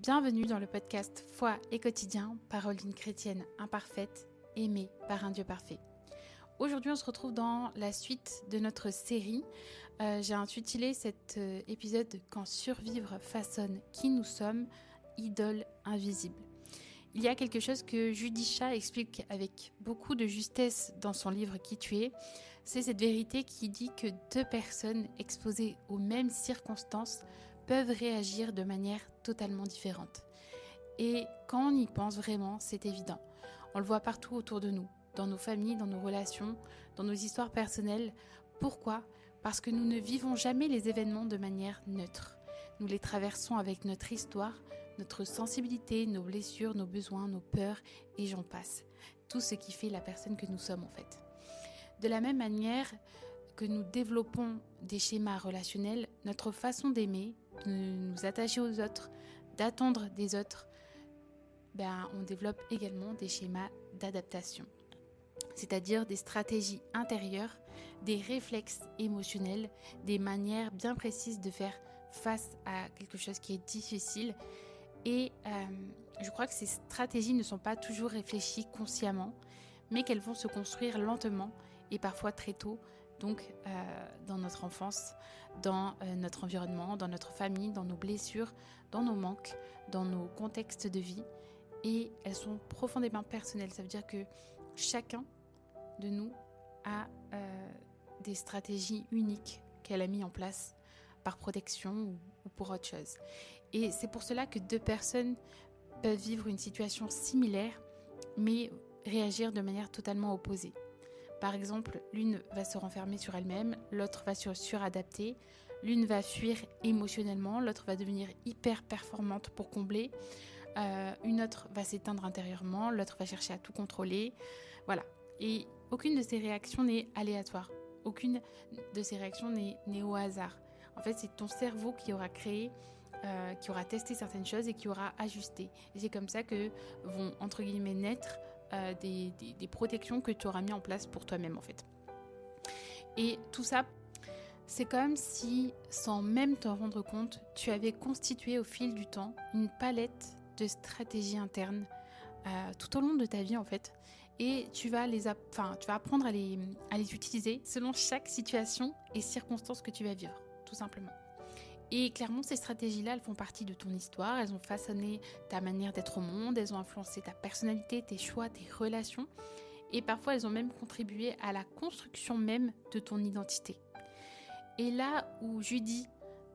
Bienvenue dans le podcast Foi et quotidien, parole d'une chrétienne imparfaite, aimée par un Dieu parfait. Aujourd'hui, on se retrouve dans la suite de notre série. J'ai intitulé cet épisode « Quand survivre façonne qui nous sommes, idole invisible ». Il y a quelque chose que Judy Shah explique avec beaucoup de justesse dans son livre « Qui tu es ». C'est cette vérité qui dit que deux personnes exposées aux mêmes circonstances peuvent réagir de manière totalement différente. Et quand on y pense vraiment, c'est évident. On le voit partout autour de nous, dans nos familles, dans nos relations, dans nos histoires personnelles. Pourquoi ? Parce que nous ne vivons jamais les événements de manière neutre. Nous les traversons avec notre histoire, notre sensibilité, nos blessures, nos besoins, nos peurs, et j'en passe. Tout ce qui fait la personne que nous sommes en fait. De la même manière que nous développons des schémas relationnels, notre façon d'aimer, de nous attacher aux autres, d'attendre des autres, on développe également des schémas d'adaptation. C'est-à-dire des stratégies intérieures, des réflexes émotionnels, des manières bien précises de faire face à quelque chose qui est difficile. Et je crois que ces stratégies ne sont pas toujours réfléchies consciemment, mais qu'elles vont se construire lentement et parfois très tôt, donc dans notre enfance, dans notre environnement, dans notre famille, dans nos blessures, dans nos manques, dans nos contextes de vie. Et elles sont profondément personnelles. Ça veut dire que chacun de nous a des stratégies uniques qu'elle a mis en place par protection ou pour autre chose. Et c'est pour cela que deux personnes peuvent vivre une situation similaire, mais réagir de manière totalement opposée. Par exemple, l'une va se renfermer sur elle-même, l'autre va se suradapter, l'une va fuir émotionnellement, l'autre va devenir hyper performante pour combler, une autre va s'éteindre intérieurement, l'autre va chercher à tout contrôler. Voilà. Et aucune de ces réactions n'est aléatoire, aucune de ces réactions n'est au hasard. En fait, c'est ton cerveau qui aura créé, qui aura testé certaines choses et qui aura ajusté. Et c'est comme ça que vont, entre guillemets, naître des protections que tu auras mis en place pour toi-même, en fait. Et tout ça, c'est comme si, sans même t'en rendre compte, tu avais constitué au fil du temps une palette de stratégies internes tout au long de ta vie, en fait. Et tu vas apprendre à les utiliser selon chaque situation et circonstance que tu vas vivre, tout simplement. Et clairement, ces stratégies-là, elles font partie de ton histoire, elles ont façonné ta manière d'être au monde, elles ont influencé ta personnalité, tes choix, tes relations, et parfois elles ont même contribué à la construction même de ton identité. Et là où Judy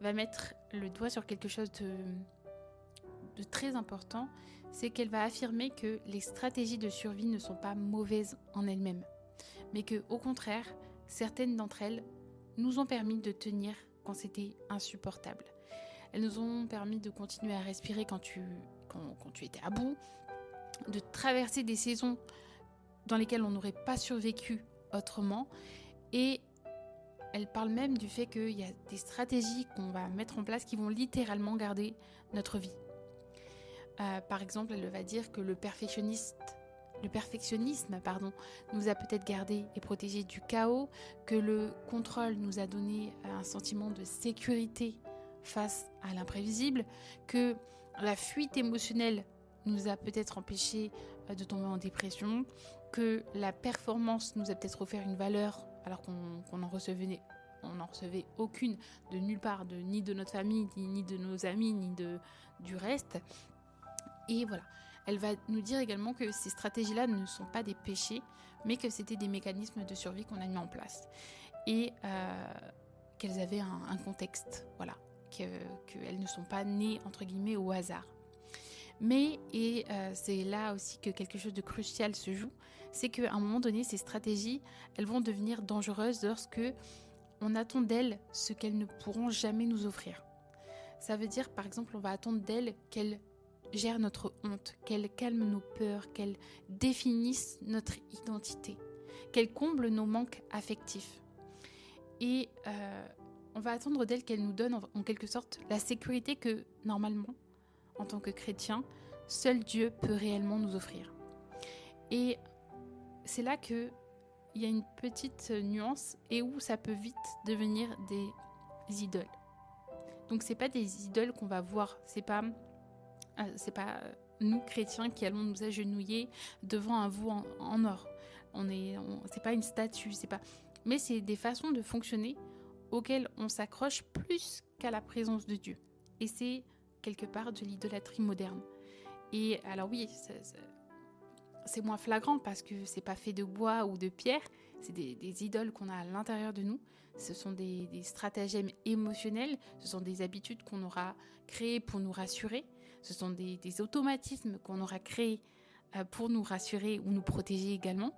va mettre le doigt sur quelque chose de très important, c'est qu'elle va affirmer que les stratégies de survie ne sont pas mauvaises en elles-mêmes, mais que, au contraire, certaines d'entre elles nous ont permis de tenir quand c'était insupportable. Elles nous ont permis de continuer à respirer quand tu étais à bout, de traverser des saisons dans lesquelles on n'aurait pas survécu autrement. Et elle parle même du fait qu'il y a des stratégies qu'on va mettre en place qui vont littéralement garder notre vie. Par exemple, elle va dire que le perfectionnisme nous a peut-être gardé et protégé du chaos, que le contrôle nous a donné un sentiment de sécurité face à l'imprévisible, que la fuite émotionnelle nous a peut-être empêché de tomber en dépression, que la performance nous a peut-être offert une valeur alors qu'on n'en recevait aucune de nulle part, ni de notre famille, ni de nos amis, ni du reste. Et voilà, elle va nous dire également que ces stratégies-là ne sont pas des péchés, mais que c'était des mécanismes de survie qu'on a mis en place. Et qu'elles avaient un contexte, voilà, qu'elles ne sont pas nées, entre guillemets, au hasard. Mais, c'est là aussi que quelque chose de crucial se joue, c'est qu'à un moment donné, ces stratégies, elles vont devenir dangereuses lorsque on attend d'elles ce qu'elles ne pourront jamais nous offrir. Ça veut dire, par exemple, on va attendre d'elles qu'elles gère notre honte, qu'elle calme nos peurs, qu'elle définisse notre identité, qu'elle comble nos manques affectifs. Et on va attendre d'elle qu'elle nous donne en quelque sorte la sécurité que, normalement, en tant que chrétien, seul Dieu peut réellement nous offrir. Et c'est là qu'il y a une petite nuance et où ça peut vite devenir des idoles. Donc c'est pas des idoles qu'on va voir, c'est pas C'est pas nous, chrétiens, qui allons nous agenouiller devant un veau en or. C'est pas une statue, mais c'est des façons de fonctionner auxquelles on s'accroche plus qu'à la présence de Dieu. Et c'est quelque part de l'idolâtrie moderne. Et alors oui, c'est moins flagrant parce que c'est pas fait de bois ou de pierre, c'est des idoles qu'on a à l'intérieur de nous. Ce sont des stratagèmes émotionnels, ce sont des habitudes qu'on aura créées pour nous rassurer, ce sont des automatismes qu'on aura créés pour nous rassurer ou nous protéger également.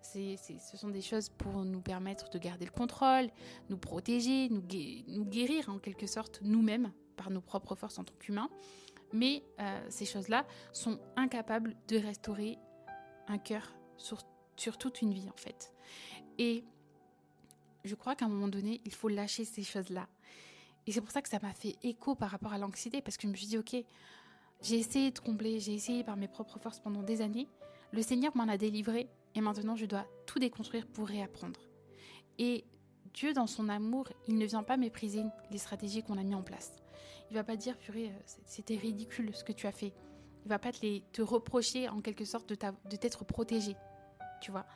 Ce sont des choses pour nous permettre de garder le contrôle, nous protéger, nous guérir en quelque sorte nous-mêmes par nos propres forces en tant qu'humains. Mais ces choses-là sont incapables de restaurer un cœur sur toute une vie en fait. Et je crois qu'à un moment donné, il faut lâcher ces choses-là. Et c'est pour ça que ça m'a fait écho par rapport à l'anxiété, parce que je me suis dit, ok, j'ai essayé de combler, j'ai essayé par mes propres forces pendant des années. Le Seigneur m'en a délivré et maintenant je dois tout déconstruire pour réapprendre. Et Dieu, dans son amour, il ne vient pas mépriser les stratégies qu'on a mis en place. Il va pas dire, purée, c'était ridicule ce que tu as fait. Il va pas te reprocher en quelque sorte de t'être protégé, tu vois.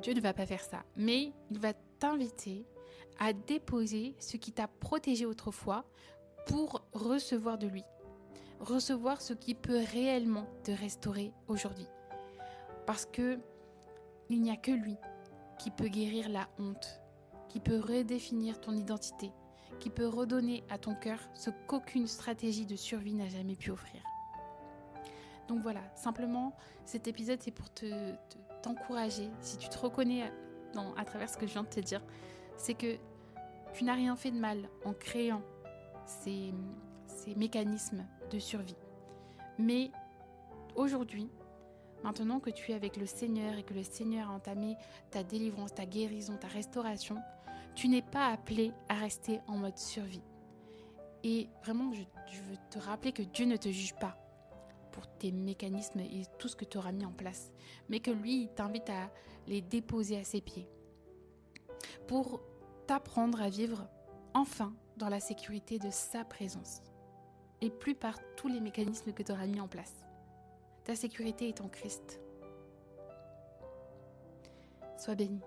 Dieu ne va pas faire ça, mais il va t'inviter à déposer ce qui t'a protégé autrefois pour recevoir de lui. Recevoir ce qui peut réellement te restaurer aujourd'hui. Parce que il n'y a que lui qui peut guérir la honte, qui peut redéfinir ton identité, qui peut redonner à ton cœur ce qu'aucune stratégie de survie n'a jamais pu offrir. Donc voilà, simplement, cet épisode, c'est pour t'encourager, si tu te reconnais à travers ce que je viens de te dire, c'est que tu n'as rien fait de mal en créant ces mécanismes de survie. Mais aujourd'hui, maintenant que tu es avec le Seigneur et que le Seigneur a entamé ta délivrance, ta guérison, ta restauration, tu n'es pas appelé à rester en mode survie. Et vraiment, je veux te rappeler que Dieu ne te juge pas pour tes mécanismes et tout ce que tu auras mis en place, mais que lui, il t'invite à les déposer à ses pieds pour t'apprendre à vivre enfin dans la sécurité de sa présence et plus par tous les mécanismes que tu auras mis en place. Ta sécurité est en Christ. Sois béni.